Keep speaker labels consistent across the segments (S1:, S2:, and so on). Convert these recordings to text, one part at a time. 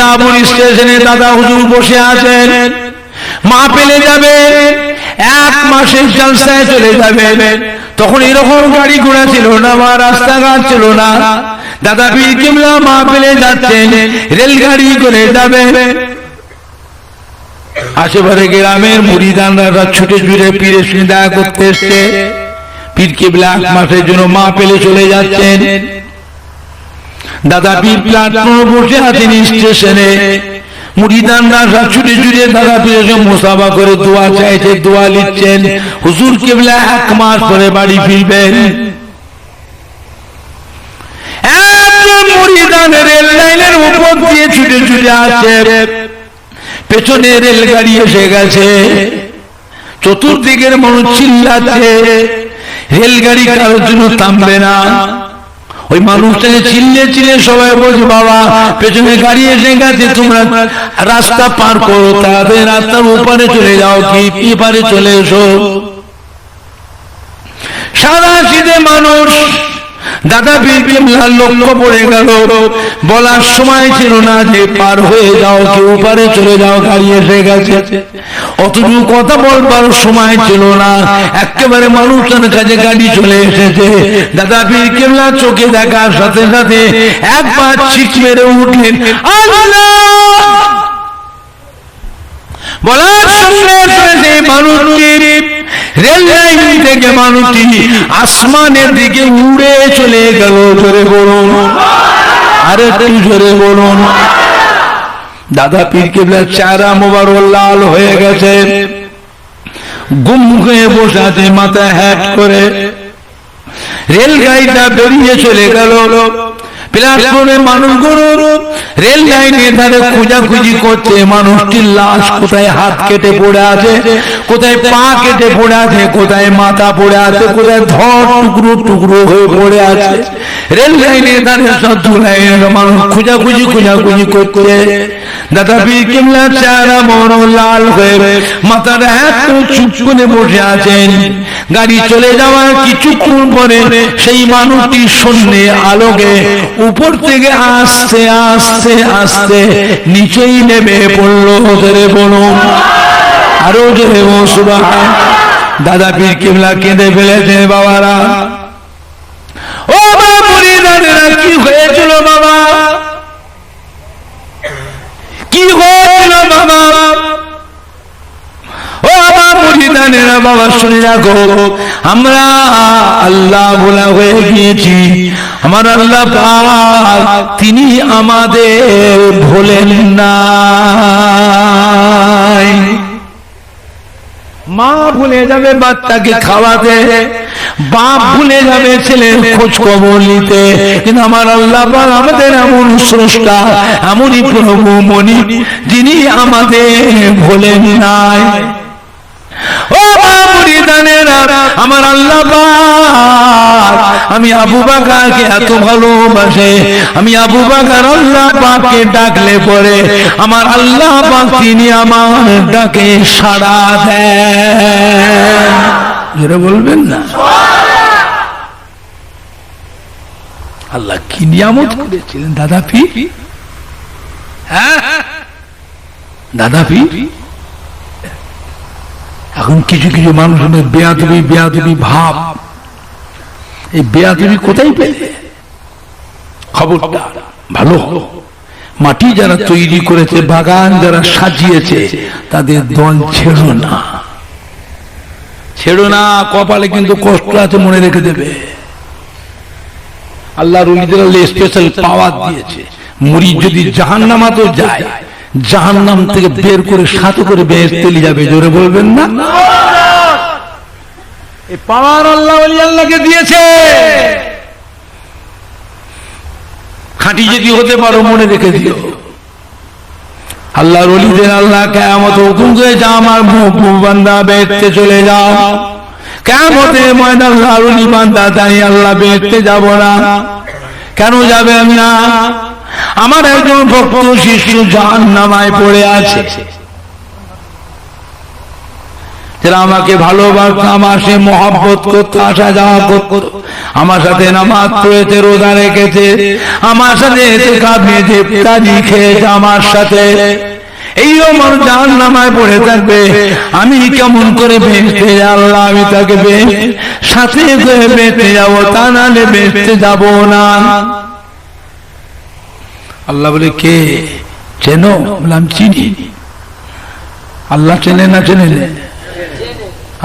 S1: সীতাপুর স্টেশনে দাদা হুজুর বসে আছেন, মা পেলে যাবে, 1 মাসের জলসায় চলে যাবে। তখন এরকম গাড়ি ঘোড়া ছিল না বা রাস্তাঘাট ছিল না। দাদা পীর কিবলা মা পেলে যাচ্ছেন, রেলগাড়ি করে যাবে। আশেপাশে গ্রামের মুরিদানরা ছুটে ছুটে পীরের সঙ্গে দেখা করতে এসছে। পীর কিবলা 1 মাসের জন্য মা পেলে চলে যাচ্ছেন। দাদা পীর প্ল্যাটফর্মে বসে আছেন স্টেশনে। মুরিদানরা ছুটে ছুটে দাদা পীরের সঙ্গে মুসাফা করে দোয়া চাইছে, দোয়া লিখছেন। হুজুর কিবলা 1 মাস পরে বাড়ি ফিরবেন। একজন মুরিদান রেল লাইনের উপর দিয়ে ছুটে ছুটে আসছে, পেছনে রেলগাড়ি এসে গেছে, চতুর্দিকের মানুষ চিল্লাচ্ছে, রেলগাড়ি কারোর জন্য থামবে না। ওই মানুষটাকে চিল্লে চিল্লে সবাই বলছে, বাবা পেছনে গাড়ি এসে গেছে, তোমরা রাস্তা পার করো, তাদের রাস্তার ওপারে চলে যাও, কি পারে চলে এসো। সারা শীতে মানুষ। দাদা পীর কিবলার লক্ষ্য পড়ে গেল, বলার সময় ছিল না যে পার হয়ে যাও, কেউ পারে চলে যাও, গাড়ি এসে গেছে। অতটুকু কথা বলবার সময় ছিল না, একেবারে মানুষের কাছে গাড়ি চলে এসেছে। দাদা পীর কিবলা চোখে দেখার সাথে সাথে একবার চিৎ মেরে উঠলেন, আল্লাহ বলার সঙ্গে সঙ্গে মানুষটি রেল লাইন থেকে মানুষটি আসমানের দিকে উড়ে চলে গেল। জোরে বলুন, আরে একটু জোরে বলুন। দাদা পীর কিবলার চেহারা মোবারক লাল হয়ে গেছে, গুম হয়ে বসে আছে, মাথা হ্যাট করে। রেলগাড়িটা বেরিয়ে চলে গেল। প্ল্যাটফর্মে মানুষগুলো রেল লাইনের ধারে খোঁজাখুঁজি করছে, মানুষটির লাশ কোথায় হাত কেটে পড়ে আছে, কোথায় পা কেটে পড়ে আছে, কোথায় মাথা পড়ে আছে, কোথায় ধর টুকরো টুকরো হয়ে পড়ে আছে। রেল লাইনের ধারে সব মানুষ খোঁজাখুঁজি করছে। দাদা পীর কিবলার চেহারা বড় লাল হয়ে মাথার এত চুপ করে বসে আছেন। গাড়ি চলে যাওয়ার কিছুক্ষণ পরে সেই মানুষটি শূন্যে আলোকে উপর থেকে আস্তে আস্তে আস্তে নিচেই নেমে পড়লো। ধরে বলুন, আরো জোরে বলুন সুবহান। দাদা পীর কিবলা কেঁদে ফেলেছে। বাবারা, ও মুরিদানেরা, কি হয়েছিল বাবা, কি হয়েছিল বাবা? ও আমার মুরিদানেরা, বাবা শুনে রাখো, আমরা আল্লাহ ভোলা হয়ে গিয়েছি। আমার আল্লাহ পাক তিনি আমাদের ভোলেন না। মা ভুলে যাবে বাচ্চাকে খাওয়াতে, বাপ ভুলে যাবে ছেলের খোঁজ খবর নিতে, কিন্তু আমার আল্লাহ পাক আমাদের এমন স্রষ্টা, এমনই প্রভু মনি, যিনি আমাদের ভোলেন নাই। ও মুরিদানেরা, আমার আল্লাহ পাক আমি আবু বকরকে এত ভালোবাসে, আমি আবু বকর আল্লাহ পাককে ডাকলে পরে আমার আল্লাহ পাক তিনি আমার ডাকে সাড়া দেন। যেটা বলবেন না, আল্লাহ কি নিয়ামত করেছিলেন দাদা পীর। হ্যাঁ দাদা পীর। এখন কিছু কিছু মানুষের বেয়াদবি বেয়াদবি ভাব, এই বেয়াদবি কোথায় পেলে? খবরদার, ভালো মাটি যারা তৈরি করেছে, বাগান যারা সাজিয়েছে, তাদের দল ছেড়ো না, ছেড়ো না। কপালে কিন্তু কষ্ট আছে, মনে রেখে দেবে। আল্লাহর ওলিদের স্পেশাল পাওয়ার দিয়েছে। মুরিদ যদি জাহান্নামাতেও যায়, জাহান্নাম থেকে বের করে সাথে করে বেহেশতে নিয়ে যাবে। জোরে বলবেন না? এই পাওয়ার আল্লাহ ওলি আল্লাহকে দিয়েছে। খাঁটি যদি হতে পারো মনে রেখে দিও। আল্লাহর ওলিদের আল্লাহ কিয়ামতে হুকুম করে, যা আমার মুহব্বত বান্দা বেহেশতে চলে যাও। কিয়ামতের ময়দানে আল্লাহর ওলি বান্দা তাই আল্লাহ বেহেশতে যাব না। কেন যাবেন না? আমার একজন ভক্ত শিশু জাহান্নামায় পড়ে আছে। যারা আমাকে ভালোবাসতো, আমার সে মহব্বত করতো, আসা যাওয়া করতো, আমার সাথে নামাজ পড়েছে, রোজা রেখেছে, আমার সাথে ইফতারি খেয়েছে আমার সাথে, এই আমার জাহান্নামায় পড়ে থাকবে, আমি কেমন করে বেহেশতে আল্লাহ আমি তাকে সাথে করে বেহেশতে যাবো, তা নাহলে বেহেশতে যাবো না। আল্লাহ বলে কে চেনো? বললাম চিনি। আল্লাহ চেনে না চেনে নে?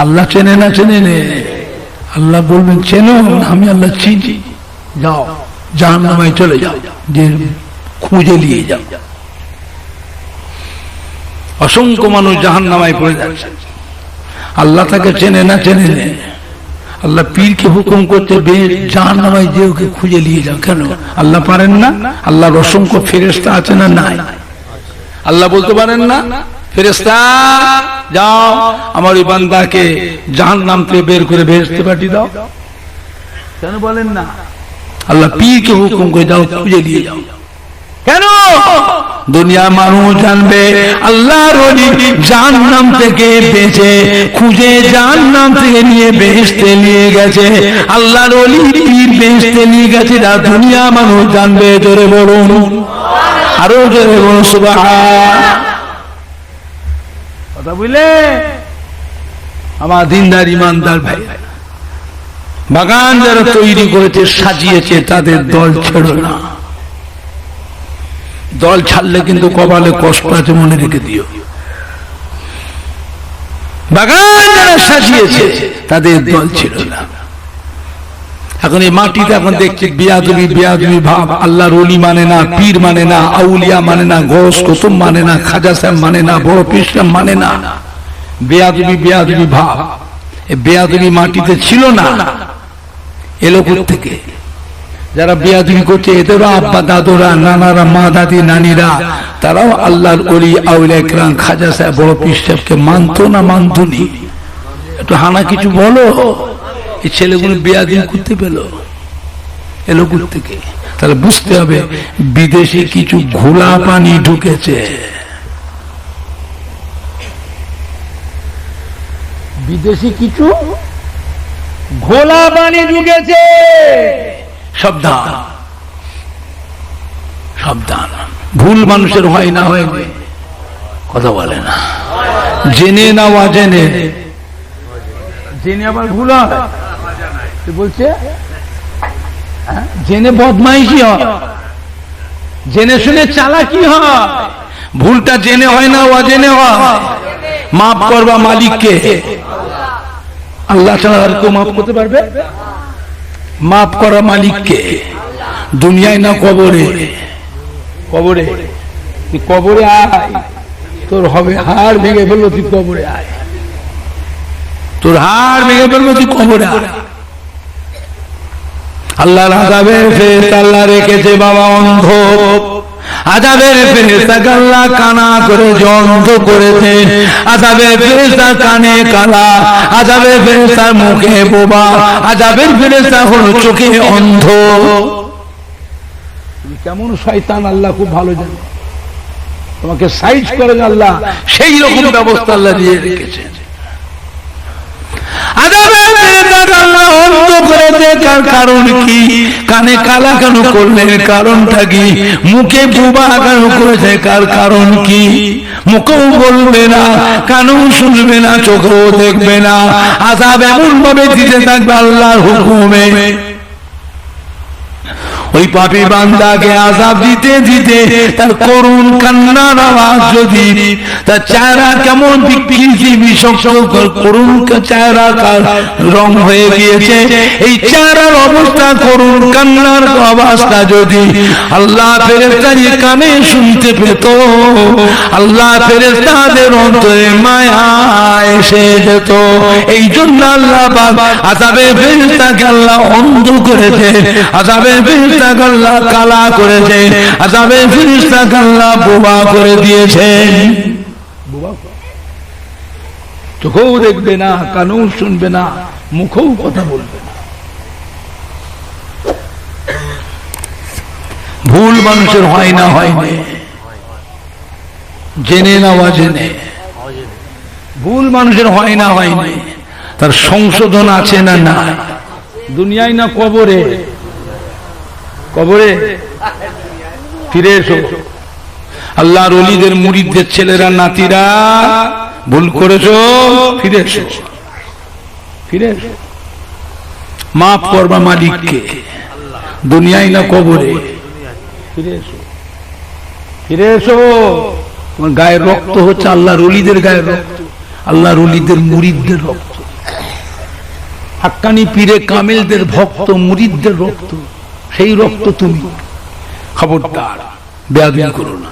S1: আল্লাহ চেনে না চেনে নে? আল্লাহ বলবেন চেনো? আমি আল্লাহ চিনি। যাও জাহান্নামায় চলে যাও, যে খুঁজে নিয়ে যাও। অসংখ্য মানুষ জাহান্নামায় পড়ে যাচ্ছে, আল্লাহ তাকে চেনে না চেনে নে? আল্লাহ পীরকে হুকুম করতে জাহান্নামায় যে ওকে খুঁজে নিয়ে যাও। কেন আল্লাহ পারেন না? আল্লাহর অসংখ্য ফেরেশতা আছে না নাই? আল্লাহ বলতে পারেন না ফেরেশতা যাও আমার ওই বান্দাকে জাহান্নাম থেকে বের করে বেহেশতে পাঠিয়ে দাও? কেন বলেন না? আল্লাহ পীরকে হুকুম করে যাও, খুঁজে নিয়ে যাও। কেন? দুনিয়ার মানুষ জানবে আল্লাহর ওলি জাহান্নাম থেকে বেঁচে খুঁজে জাহান্নাম থেকে নিয়ে বেহেশতে নিয়ে গেছে, আল্লাহর ওলি পীর বেহেশতে নিয়ে গেছে, দুনিয়া মানুষ জানবে। জোরে বলুন, আরো জোরে বলুন সুবহান। কথা বুঝলে আমার দিনদার ইমানদার ভাই, বাগান যারা তৈরি করেছে সাজিয়েছে তাদের দল ছেড়ো না। দল ছাড়লে কিন্তু কপালে কষ্ট আছে, মনে রেখে দিও। বাগান যারা সাজিয়েছে তাদের দল ছিল না। এখন এই মাটিতে এখন দেখছে বিয়াদবি বিয়াদবি ভাব, আল্লাহর ওলি মানে না, পীর মানে না, আউলিয়া মানে না, গৌস কুতুব মানে না, খাজা সাহেব মানে না, বড় পীর সাহেব মানে না, বিয়াদবি বিয়াদবি ভাব। এই বিয়াদবি মাটিতে ছিল না, এলো থেকে। যারা বিয়াদবি করছে এদেরও আব্বা দাদুরা, নানারা, মা দাদি, নানিরা, তারাও আল্লাহর ওলি আউলিয়া কেরাম, খাজা সাহেব, বড় পীর সাহেবকে মানতো না মানতো নি? একটু হানা কিছু বলো। এই ছেলেগুলো বিয়াদবি করতে পেল, এলো থেকে। তাহলে বুঝতে হবে বিদেশে কিছু ঘোলা পানি ঢুকেছে, বিদেশি কিছু ঘোলা পানি ঢুকেছে। সাবধান সাবধান। ভুল মানুষের হয় না, হয় কথা বলে না, জেনে না অজেনে। জেনে আবার ভুল হয় বলছে, জেনে বদমাইশি হয়, জেনে শুনে চালাকি হয়। ভুলটা জেনে হয় না অজেনে হয়। মাফ করবা মালিককে, আল্লাহ ছাড়া আর কেউ মাফ করতে পারবে? মাফ করা মালিককে, দুনিয়ায় না কবরে। কবরে তুই কবরে আয়, তোর হবে হাড় ভেঙে ফেললো, তুই কবরে আয়, তোর হাড় ভেঙে ফেললো, তুই কবরে আয়। আল্লাহর আযাবের ফেরেশতা আল্লাহ রেখেছে বাবা অন্ধ, আযাবের ফেরেশতাকে আল্লাহ কানা করে অন্ধ করেছে, আযাবের ফেরেশতা কানে কালা, আযাবের ফেরেশতার মুখে বোবা, আযাবের ফেরেশতা হলো চোখে অন্ধ। কেমন শয়তান আল্লাহ খুব ভালো জানে, তোমাকে সাইজ করে আল্লাহ সেই রকম ব্যবস্থা আল্লাহ দিয়ে রেখেছে। অন্ধ করেছে তার কারণ কি? কানে কালা কেন করলেন? কারণটা কি? মুখে বুবা কেন করেছে? কার কারণ কি? মুখেও বলবে না, কানেও শুনবে না, চোখেও দেখবে না। আযাব এমন ভাবে দিতে থাকবে আল্লাহর হুকুমে। ওই পাপী বান্দাকে আযাব দিতে দিতে তার করুণ কান্নার আওয়াজ যদি, তার চেহারা কেমন বিকৃতি বিশক্ত করুণ চেহারা রং হয়ে গিয়েছে, এই চেহারার অবস্থা করুণ কান্নার আওয়াজটা যদি আল্লাহ ফেরেশতার কানে শুনতে পেত, আল্লাহ ফেরেশতাদের অন্তরে মায়া এসে যেত। এই জন্য আল্লাহ আযাবে ফেরেশতাকে আল্লাহ অন্ধ করেছে, আযাবে ফেরেশতাকে আল্লাহ কালা করেছে, আযাবে ফেরেশতাকে আল্লাহ বোবা করে দিয়েছে। চোখেও দেখবে না, কানেও শুনবে না, মুখেও কথা বলবে না। ভুল মানুষের হয় না, হয়নি, জেনে না অজেনে। ভুল মানুষের হয় না, হয়নি, তার সংশোধন আছে না না? দুনিয়ায় না কবরে? কবরে ফিরে এসো। আল্লাহর ওলিদের মুরিদদের ছেলেরা নাতিরা ভুল করেছো, ফিরে এসো, ফিরে এসো, মাফ করবা মালিককে। দুনিয়ায় না কবরে? ফিরে এসো, ফিরে এসো। তোমার গায়ের রক্ত হচ্ছে আল্লাহর ওলিদের গায়ের রক্ত, আল্লাহর ওলিদের মুরিদদের রক্ত, হাক্কানি পীরে কামেলদের ভক্ত মুরিদদের রক্ত, সেই রক্ত তুমি। খবরদার বেয়াদবি করো না,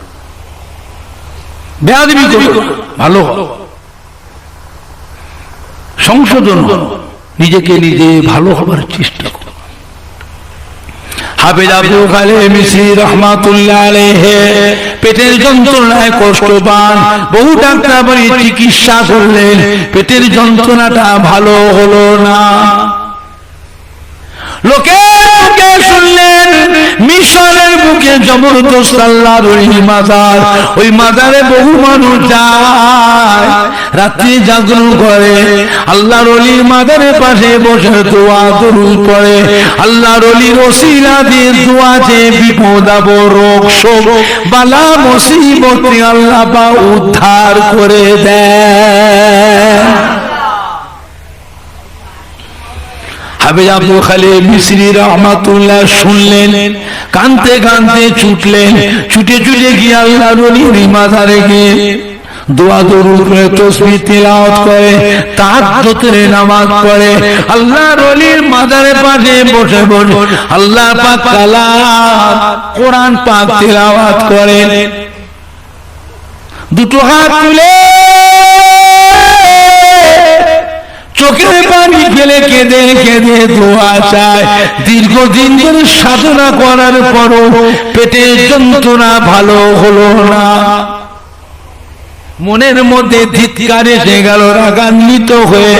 S1: বেয়াদবি করো না, ভালো সংশোধন, নিজেকে নিজে ভালো হবার চেষ্টা করো। হাফেজ আব্দুল খালেক মিশরি রাহমাতুল্লাহ আলাইহি পেটের যন্ত্রণায় কষ্ট পান, বহু ডাক্তার বাড়ি চিকিৎসা করলেন, পেটের যন্ত্রণাটা ভালো হলো না। লোকে মুখে শুনলেন মিশরের বুকে জবরদস্ত আল্লাহর ওই মাজার, ওই মাজারে বহু মানুষ যায়, রাত্রি জাগরণ করে, আল্লাহর ওলির মাজারের পাশে বসে দোয়া দরুদ পড়ে, আল্লাহর ওলির ওসিলা দিয়ে দোয়া চেয়ে বিপদ আপদ রোগ শোক বালা মুসিবত আল্লাহ পাক উদ্ধার করে দেয়। হাফেজ আব্দুল খালেক মিশরি রাহমাতুল্লাহ শুনলেন, কাঁদতে কাঁদতে ছুটলেন, ছুটে ছুটে গিয়ে আল্লাহর ওলির মাজারে গিয়ে দোয়া দরুদ করে, তাসবিহ তিলাওয়াত করে, তাহাজ্জুদের নামাজ পড়ে, আল্লাহর ওলির মাজারের পাশে বসে বসে আল্লাহ পাক কালাম কোরআন পাক তিলাওয়াত করেন। দুটো হাত তুলে চোখের পানি ফেলে কেঁদে কেঁদে দোয়া চায়। দীর্ঘদিন ধরে সাধনা করার পরও পেটের যন্ত্রণা ভালো হলো না। মনের মধ্যে ধিক্কার এসে গেল, রাগান্বিত হয়ে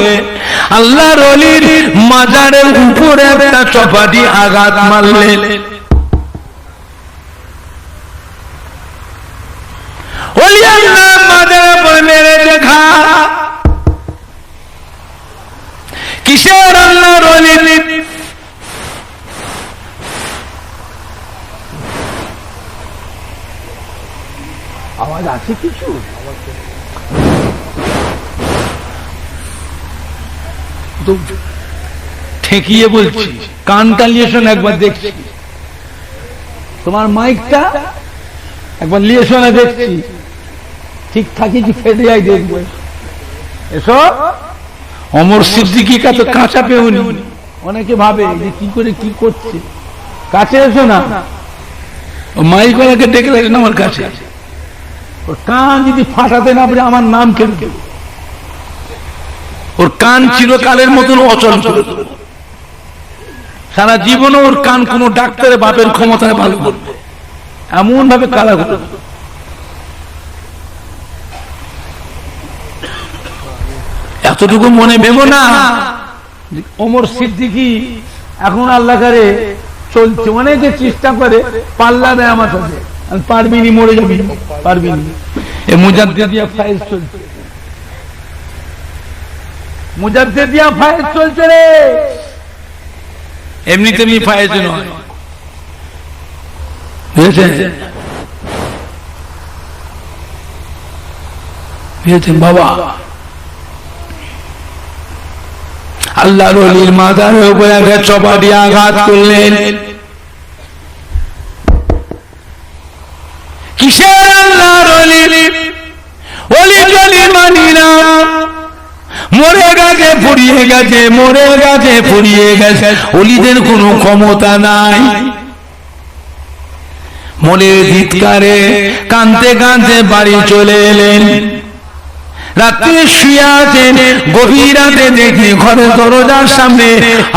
S1: আল্লাহর ওলির মাজারের উপরে একটা চপাটি আঘাত মারলেন। ওলি আল্লাহ মাজারের উপরে মেরে দেখা, কিসের আল্লাহর ওলির আওয়াজ আছে? কিছু ঠেকিয়ে বলছি, কানটা লিয়েশন একবার দেখছি, তোমার মাইকটা একবার লিয়েশন দেখছি, ঠিক থাকি কি ফেটে যায় দেখবো। এসো, ওমর সিদ্দিকী তো কাঁচা পেউনি, অনেকে ভাবে যে কি করে কি করছে, কাছে এসো না। মাইক ওনাকে ডেকে রাখেন আমার কাছে, ওর কান যদি ফাটাতে না পারে আমার নাম কেন, ওর কান চিরকালের মতন অচল করে দেব। সারা জীবন ওর কান কোন ডাক্তারের বাপের ক্ষমতায় ভালো করবে, এমন ভাবে কালা করে। এতটুকু মনে ভেবো না ওমর সিদ্দিকী এখন আল্লাহ করে চলছে, অনেকে চেষ্টা করে, পাল্লা দেয় আমার সাথে, পারবিনি, মরে যাবি, পারবিনি। এ মুজাদ্দিদিয়া ফায়েজ চলছে, মুজাদ্দিদিয়া ফায়েজ চলছে রে, এমনি তেমনি ফায়েজ নয়, বুঝেছেন বাবা? আল্লাহর ওলির মাজারের উপরে একটা চপাটি আঘাত করলেন। কিসের আল্লাহর ওলি গলি মানি না, মরে গেছে, ফুরিয়ে গেছে, মরে গেছে, ফুরিয়ে গেছে, ওলিদের কোনো ক্ষমতা নাই। মনের ধিক্কারে কাঁদতে কাঁদতে বাড়ি চলে এলেন। রাত্রে শুয়ে আছেন, গভীর রাতে দেখে ঘরের দরজার সামনে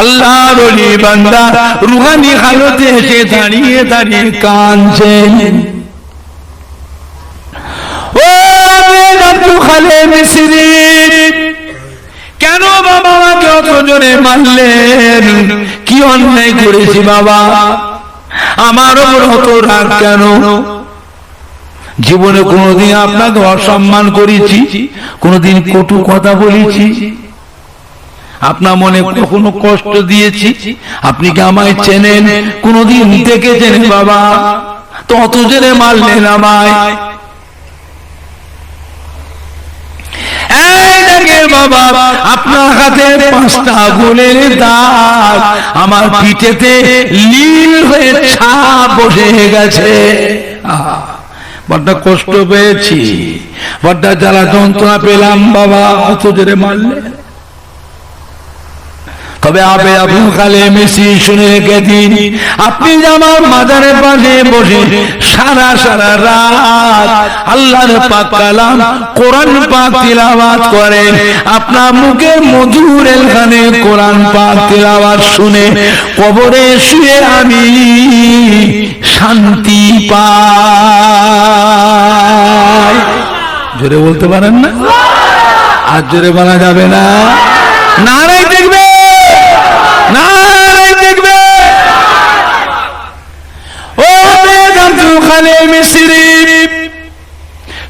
S1: আল্লাহর ওলি বান্দা রুহানি হালতে এসে দাঁড়িয়ে দাঁড়িয়ে কাঁদছেন। ও আব্দুল খালেক মিশরি, কেন বাবা আমাকে অত জোরে মারলেন? কি অন্যায় করেছি বাবা? আমার ওপর অত রাগ কেন? জীবনে কোনোদিন আপনাকে অসম্মান করেছি? কোনোদিন কটু কথা বলেছি? আপনার মনে কখনো কষ্ট দিয়েছি? আপনি কি আমায় চেনেন? কোনোদিন দেখেছেন বাবা? তো অত জেনে মারলেন আমায়। বাবা আপনার হাতে 5টা আঙুলের দাগ আমার পিঠেতে নীল হয়ে ছাপ বসে গেছে। বড্ড কষ্ট পেয়েছি, বড্ড জ্বালা যন্ত্রণা পেলাম বাবা, অত জোরে মারলে। তবে আবে আবু কালে মেসি শুনে রেখে দিন, আপনি আমার মাজারের পাশে বসে সারা সারা রাত আল্লাহর পাক কালাম কোরআন পাক তিলাওয়াত করেন, আপনার মুখে মধুর এলখানে কোরআন পাক তিলাওয়াত শুনে কবরে শুয়ে আমি শান্তি পাই। জোরে বলতে পারেন না? আর জোরে বলা যাবে না? নারাই দেখবে, নারাই দেখবে। ও খালে মিসরি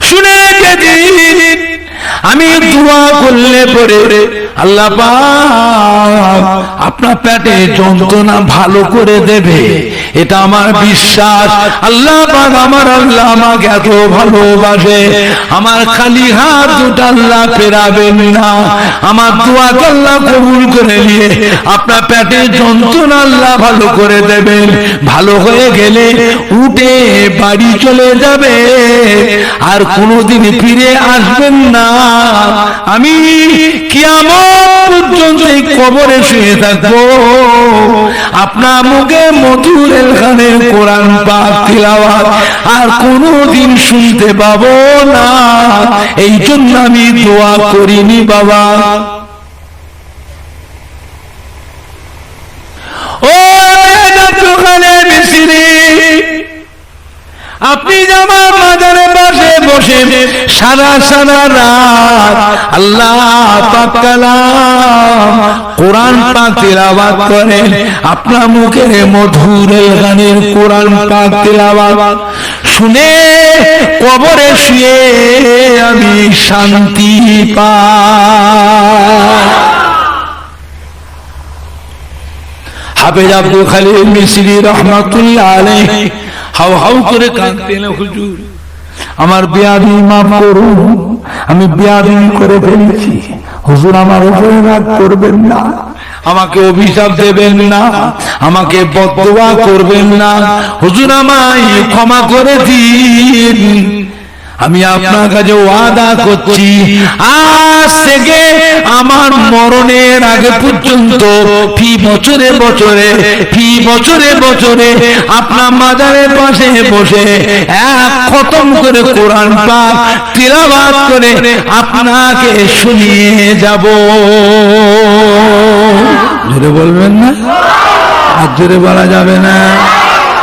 S1: শুনে রেখে দিন, আমি দোয়া করলে পরে আল্লাহ পাক আপনার পেটে যন্ত্রণা ভালো করে দেবে, এটা আমার বিশ্বাস। আল্লাহ পাক আমার আল্লাহ আমাকে এত ভালোবাসে, আমার খালি হাত দুটো আল্লাহ ফেরাবেন না। আমার দোয়াকে আল্লাহ কবুল করে নিয়ে আপনার পেটে যন্ত্রণা আল্লাহ ভালো করে দেবেন। ভালো হয়ে গেলে উঠে বাড়ি চলে যাবে, আর কোনোদিন ফিরে আসবেন না। আমি কিয়ামত পর্যন্ত এই কবরে শুয়ে থাকবো, আপনার মুখে মধুর এলখানের কোরআন পাক তিলাওয়াত আর কোনোদিন শুনতে পাবো না। এই জন্য আমি দোয়া করিনি বাবা। ও আপনি আমার মাজারের পাশে বসে সারা সারা রাত আল্লাহ পাক কালাম কোরআন পাক তিলাওয়াত করেন, আপনার মুখের মধুর গানের কোরআন পাক তিলাওয়াত শুনে কবরে শুয়ে আমি শান্তি পাই। হাফেজ আব্দুল খালিল মিসরি রহমাতুল্লাহ আলাইহি হাউ হাউ করে কাঁদতেন, হুজুর আমার বেয়াদবি মাফ করুন, আমি বেয়াদবি করে ফেলেছি, হুজুর আমার উপরে রাগ করবেন না, আমাকে অভিশাপ দেবেন না, আমাকে বদদোয়া করবেন না, হুজুর আমায় ক্ষমা করে দিন। আমি আপনার কাছে ওয়াদা করছি, আজ থেকে আমার মরণের আগে পর্যন্ত ফি বছরে বছরে আপনার মাজারের পাশে বসে এক খতম করে কোরআন পাক তিলাওয়াত করে আপনাকে শুনিয়ে যাব। জোরে বলবেন না? আর জোরে বলা যাবে না?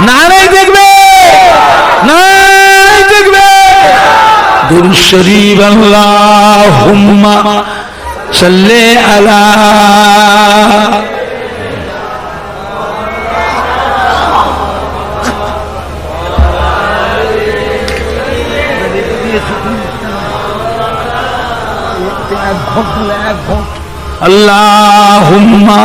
S1: নারাই দেখবে, নারাই দেখবে। দুরূদ শরীফ আল্লাহুম্মা সাল্লি আলা আল্লাহুম্মা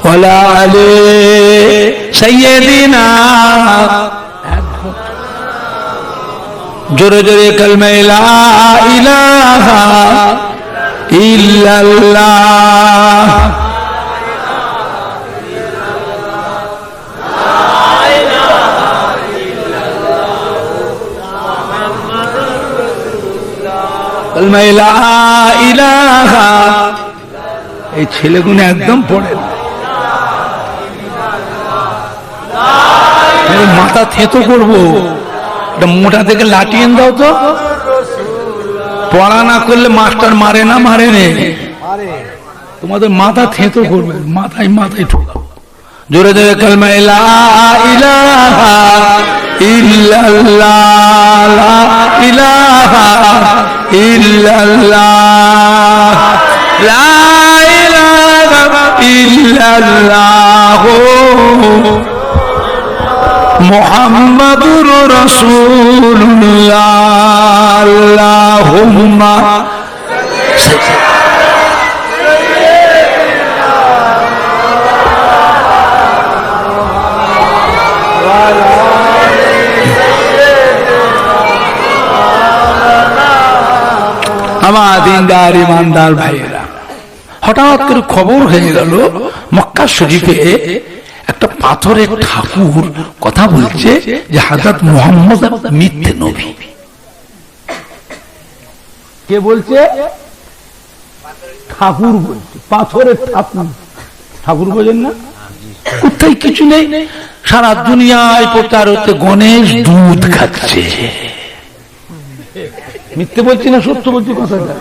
S1: ওয়ালা আলি সাইয়্যিদিনা। জোরে জোরে কালমা লা ইলাহা ইল্লাল্লাহ। কালমা লা ইলাহা, এই ছেলেগুলো একদম পড়ে না, মাথা থেতো করবো, মোটা থেকে লাঠি এনে দাও তো। পড়া না করলে মাস্টার মারে না? মারে রে, তোমাদের মাথা থেতো করবে, মাথায় মাথায় ঠোকাও। জোরে জোরে কালমা লা ইলাহা ইল্লাল্লাহ, লা ইলাহা ইল্লাল্লাহ, লা ইলাহা ইল্লাল্লাহ মুহাম্মাদুর রাসূলুল্লাহ আল্লাহুম্মা আমার দিনদার ইমানদার ভাইয়েরা, হঠাৎ করে খবর হয়ে গেল মক্কা শরীফে একটা পাথরের ঠাকুর কথা বলছে যে হযরত মুহাম্মদ মিথ্যে নবী। কে বলছে? ঠাকুর বলছে। পাথরের ঠাকুর, ঠাকুর বোঝেন না? কোথায় কিছু নেই, সারা দুনিয়ায় প্রচার হচ্ছে গণেশ দুধ খাচ্ছে। মিথ্যে বলছি না সত্য বলছি কথাটা?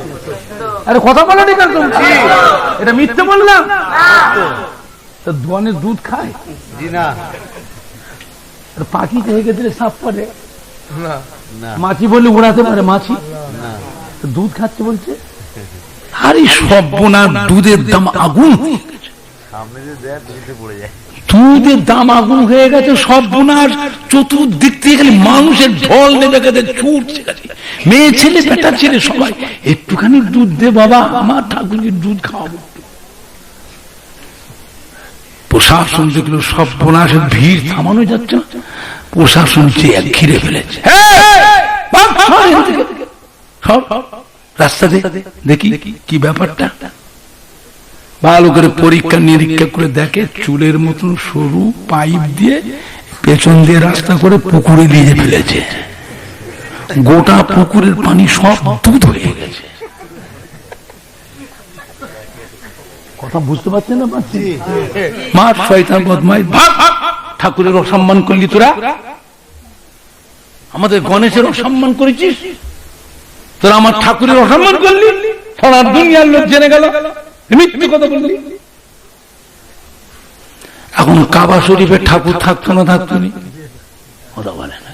S1: আরে কথা বলেনি কেন তুমি? এটা মিথ্যে বললাম? গণেশ দুধ খায় না? পাখি থেকে দিলে সাপ পারে, মাছি বললে উড়াতে পারে, মাছি দুধ খাচ্ছে বলছে। আরে সর্বনাশ, দুধের দাম আগুন হয়ে গেছে, দুধের দাম আগুন হয়ে গেছে, সর্বনাশ। চতুর্দিক থেকে খালি মানুষের ঢল নেমে গেছে, ছুটছে গেছে, মেয়ে ছেলে বেটা ছেলে সবাই, একটুখানি দুধ দে বাবা, আমার ঠাকুরের দুধ খাওয়াবো। প্রশাসন দেখলো সর্বনাশের ভিড় থামানো যাচ্ছে না, প্রশাসন চেয়ে ঘিরে ফেলেছে। সব রাস্তা দেখি কি ব্যাপারটা, ভালো করে পরীক্ষা নিরীক্ষা করে দেখে চুলের মতন সরু পাইপ দিয়ে পেছন দিয়ে রাস্তা করে পুকুরে নিয়ে ফেলেছে। গোটা পুকুরের পানি সব দুধ হয়ে গেছে। কথা বুঝতে পারছেন না? পাচ্ছি মা শয়তান বদমাই, ঠাকুরের অসম্মান করলি তোরা, আমাদের গণেশের অসম্মান করেছিস, তোরা আমার ঠাকুরের অসম্মান করলি, সারা দুনিয়ার লোক জেনে গেল মিথ্যে কথা বললি। এখন কাবা শরীফের ঠাকুর থাকতো না থাকতো নি? কথা বলে না,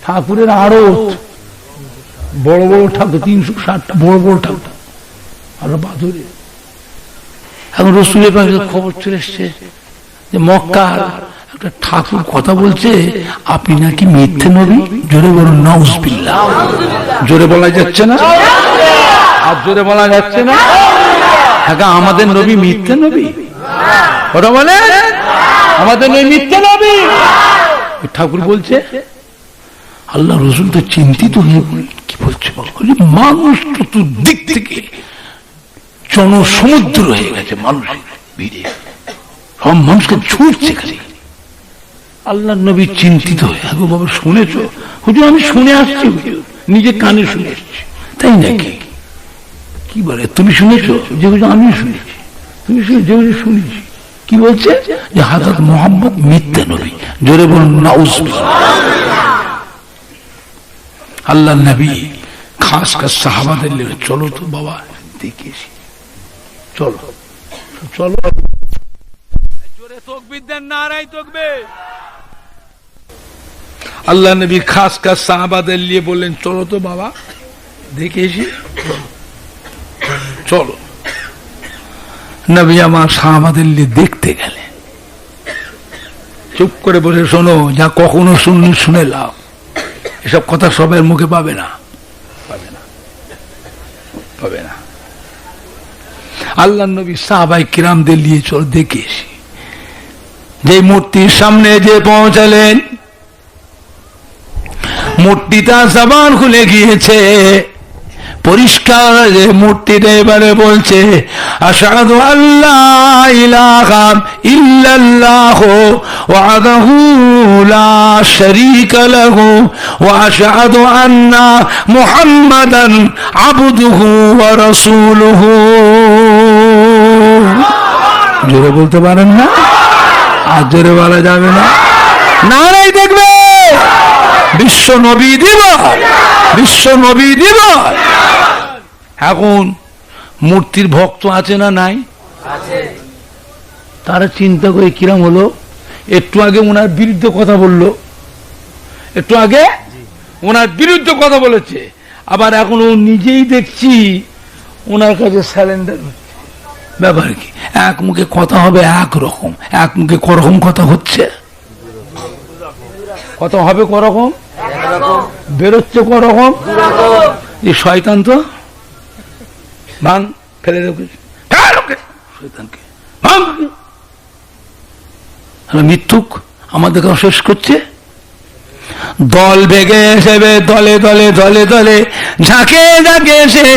S1: ঠাকুরের আরো বড় বড় ঠাকুর, 360টা বড় বড় ঠাকুর আরো বাদুরে। এখন রসুলের পাশে খবর চলে এসছে যে মক্কার একটা ঠাকুর কথা বলছে আপনি নাকি মিথ্যে নবী। জোরে বলুন নাউজুবিল্লাহ। জোরে বলা যাচ্ছে না? আর জোরে বলা যাচ্ছে না? আমাদের নবী মিথ্যে নবী? ওরা বলে আমাদের নবী মিথ্যে নবী। ঠাকুর বলছে, আল্লাহ রসুল তো চিন্তিত হয়ে বললেন, কি বলছে মানুষ চতুর্দিক থেকে জনসমুদ্র হয়ে গেছে, মানুষের ভিড়ে সব মানুষকে ছুটছে খালি। আল্লাহ নবী চিন্তিত হয়ে, বাবা শুনেছ? হুজুর আমি শুনে আসছি, নিজে কানে শুনে আসছি। তাই নাকি? কি বলে তুমি শুনেছো? যে আমি শুনেছি। তুমি শুনেছি কি বলছে? যে হযরত মুহাম্মদ মিথ্যে নবী। জোরে বলুন নাউজুবিল্লাহ। আল্লাহ নবী খাস খাস সাহাবাদের নিয়ে চলো তো বাবা দেখেছি, চলো চলো, জোরে তাকবীর দেন, নারায়ে তাকবীর। আল্লাহ নবী খাস খাস সাহাবাদের নিয়ে বললেন চলো তো বাবা দেখেছি, চলো। নবী আমার সাহাবাদের নিয়ে দেখতে গেলেন। চুপ করে বসে শোনো, যা কখনো শুনে লাও, এসব কথা সবার মুখে পাবে না, পাবে না, পাবে না। আল্লাহ নবী সাহাবায়ে কিরামদের নিয়ে চল দেখে এসি। যে মূর্তির সামনে যে পৌঁছালেন, মূর্তিটা জবান খুলে গিয়েছে, পরিষ্কার যে মূর্তিটা এবারে বলছে আশহাদু আল্লা ইলাহা ইল্লাল্লাহু ওয়াহদাহু লা শারীকা লাহু ওয়া আশহাদু আন্না মুহাম্মাদান আবদুহু ওয়া রাসূলুহু। জোরে বলতে পারেন না? আর জোরে বলা যাবে না? নারায়ে দেখবে বিশ্ব নবী দিবস, বিশ্ব নবী দিবস। এখন মূর্তির ভক্ত আছে না নাই? তারা চিন্তা করে কিরম হলো, একটু আগে ওনার বিরুদ্ধে কথা বললো, একটু আগে ওনার বিরুদ্ধে কথা বলেছে, আবার এখন ও নিজেই দেখছি ওনার কাছে স্যালেন্ডার হচ্ছে। ব্যাপার কি? এক মুখে কথা হবে একরকম, এক মুখে করকম কথা হচ্ছে, কথা হবে করকম, বেরোচ্ছে করকম। এই শয়তান তো ভাঙ, ফেলে রেখে শয়তানকে ভাঙ, মিথ্যুক আমাদেরকে শেষ করছে। দল ভেঙে এসে দলে দলে দলে দলে ঝাঁকে ঝাঁকে এসে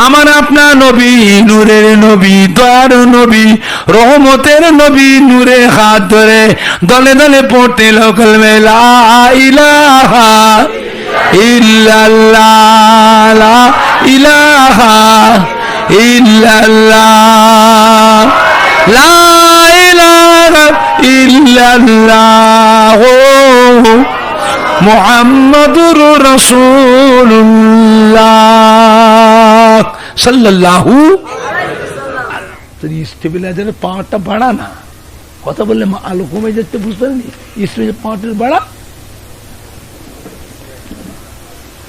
S1: আমার আপনার নবী, নূরের নবী, দয়ার নবী, রহমতের নবী, নূরে হাত ধরে দলে দলে পড়তে লোকাল লা ইলাহা ইল্লাল্লাহ, লা ইলাহা ইল্লাল্লাহ, লা ইলাহা ইল্লাল্লাহ মুহাম্মাদুর রাসূলুল্লাহ সাল্লাল্লাহু আলাইহি ওয়াসাল্লাম। তো স্টেবিলাইজারের পাওয়ারটা বাড়া না, কথা বললে আলো কমে যাচ্ছে, বুঝতে পারলি? স্টেবিলাইজার পাওয়ারটা বাড়া,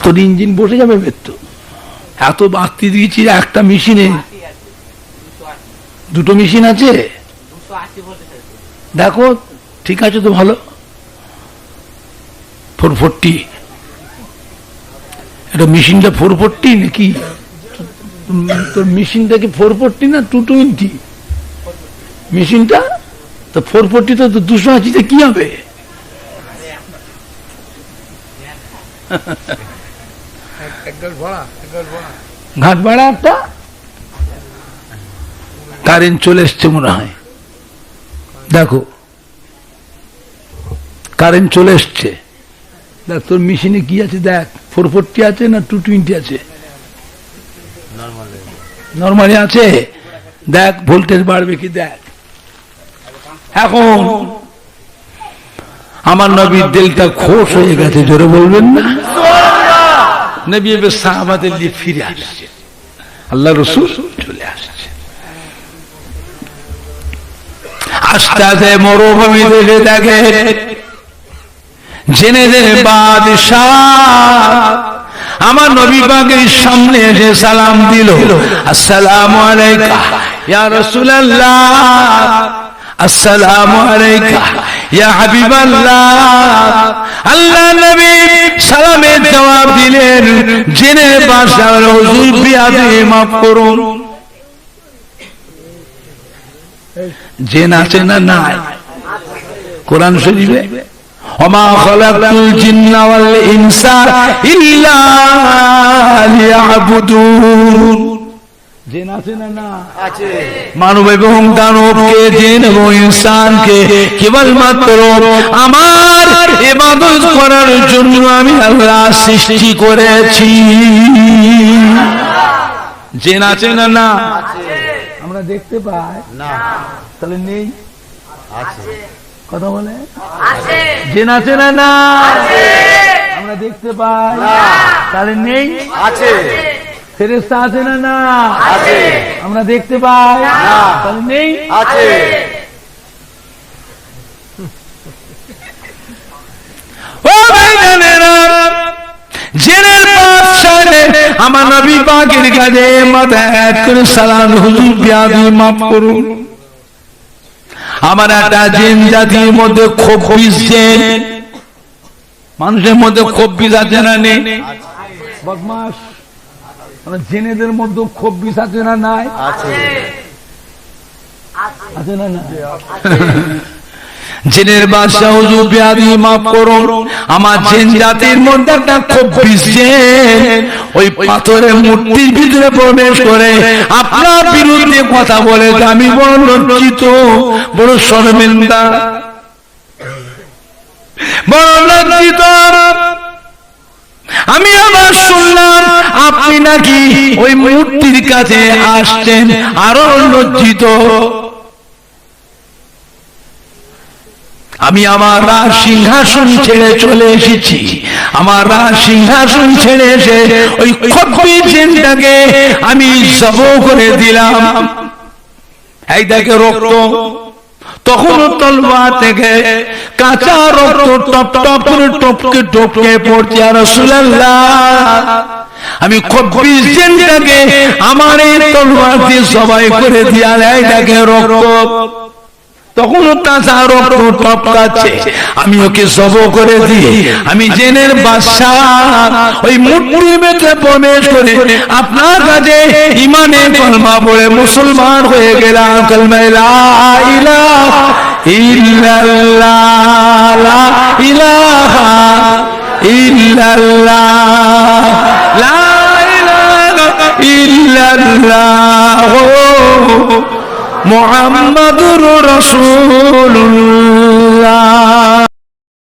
S1: তোর ইঞ্জিন বসে যাবে বেত্ত। এত বাড়তি দিয়েছি একটা মেশিনে, দুটো মেশিন আছে, দেখো ঠিক আছে তো ভালো। 440 এটা মেশিনটা 440 নাকি? তোর মেশিনটা কি 440 না 220 মেশিনটা? তো 440 তো 280 কি হবে? ঘাট ভাড়া একটা কারেন্ট চলে এসছে মনে হয়, দেখো কারেন্ট চলে এসছে। দেখ তোর মেশিনে কি আছে, দেখ 440 আছে না 220 আছে? নরমালি আছে, দেখ ভোল্টেজ বাড়বে কি দেখ। এখন আমার নবীর দিলটা খোশ হয়ে গেছে, জোরে বলবেন না? নবী এবার সাহাবাদের নিয়ে ফিরে আসছে, আল্লাহ রাসূল চলে আসছে। আস্তে আস্তে মরুভূমি দেখে দেখে জেনে জেনে বাদশাহ আমার নবী পাকের সামনে এসে সালাম দিল, আসসালামু আলাইকা ইয়া রাসূলুল্লাহ, আসসালামু আলাইকা ইয়া হাবিবাল্লাহ। আল্লাহ নবী সালামের জবাব দিলেন, জেনে বাদশাহ হুজুর বিয়াদে মাফ করুন। জেন আছে না নাই? কোরআন শরীফে ওমা খালাকতুল জিন্না ওয়াল ইনসা ইল্লা লিয়াবুদুন, জেন আছে না না? আছে। মানব এবং দানবকে, জিন এবং ইনসানকে কেবলমাত্র আমার ইবাদত করার জন্য আমি আল্লাহ সৃষ্টি করেছি। জেন আছে না না? আছে। আমরা দেখতে পাই না, তাহলে নেই? আছে। কথা বলে আছে। জেন আছে না না? আছে। আমরা দেখতে পাই না, তাহলে নেই? আছে। ফেরেশতা আছে না না? আছে। আমরা দেখতে পাই না, তাহলে নেই? আছে। ও ভাইজানেরা, জেনের বাদশাহ আমার নবী পাকের কাছে মাথা এক করে সালাম, হুজুর বিয়াদি মাফ করুন। আমার একটা জিন জাতির মধ্যে খুব বিশেষ, মানুষের মধ্যে খুব বিশ আছে না নেই? বদমাশ জেনেদের মধ্যে খুব বিশ আছে না নাই? আছে। আছে না না? জিনের বাদশাহ হুজুর বিয়াদি মাফ করুন, আমার জিন জাতির মধ্যে একটা খুব বিশেষ ওই পাথরের মূর্তির ভিতরে প্রবেশ করে আপনার বিরুদ্ধে কথা বলে, আমি বড় লজ্জিত, বড় শর্মিন্দা, বড় লজ্জিত। আমি আবার শুনলাম আপনি নাকি ওই মূর্তির কাছে আসছেন, আরো লজ্জিত। আমি আমার রাজ সিংহাসন ছেড়ে চলে এসেছি, আমার রাজ সিংহাসন ছেড়ে এসে ওই খদ্বির জিনটাকে আমি জবহ করে দিলাম। এই দেখে রক্ত, তখন তলবার থেকে কাঁচা রক্ত টপ টপ করে টপকে টপকে পড়ছে। আর রাসূলুল্লাহ আমি 24 জনটাকে আমার এই তলোয়ার দিয়ে সবাই করে দিয়া এটাকে রক্ত, তখন তাজা রক্ত টপকাচ্ছে, আমি ওকে জব করে দিয়ে আমি জেনের বাদশাহ ওই মূর্তির ভেতরে প্রবেশ করে আপনার কাছে ইমানে কলমা পড়ে মুসলমান হয়ে গেলাম। কলমা লা ইলাহা ইল্লাল্লাহ, লা ইলাহা ইল্লাল্লাহ, লা ইলাহা ইল্লাল্লাহ মুহাম্মাদুর রাসূলুল্লাহ।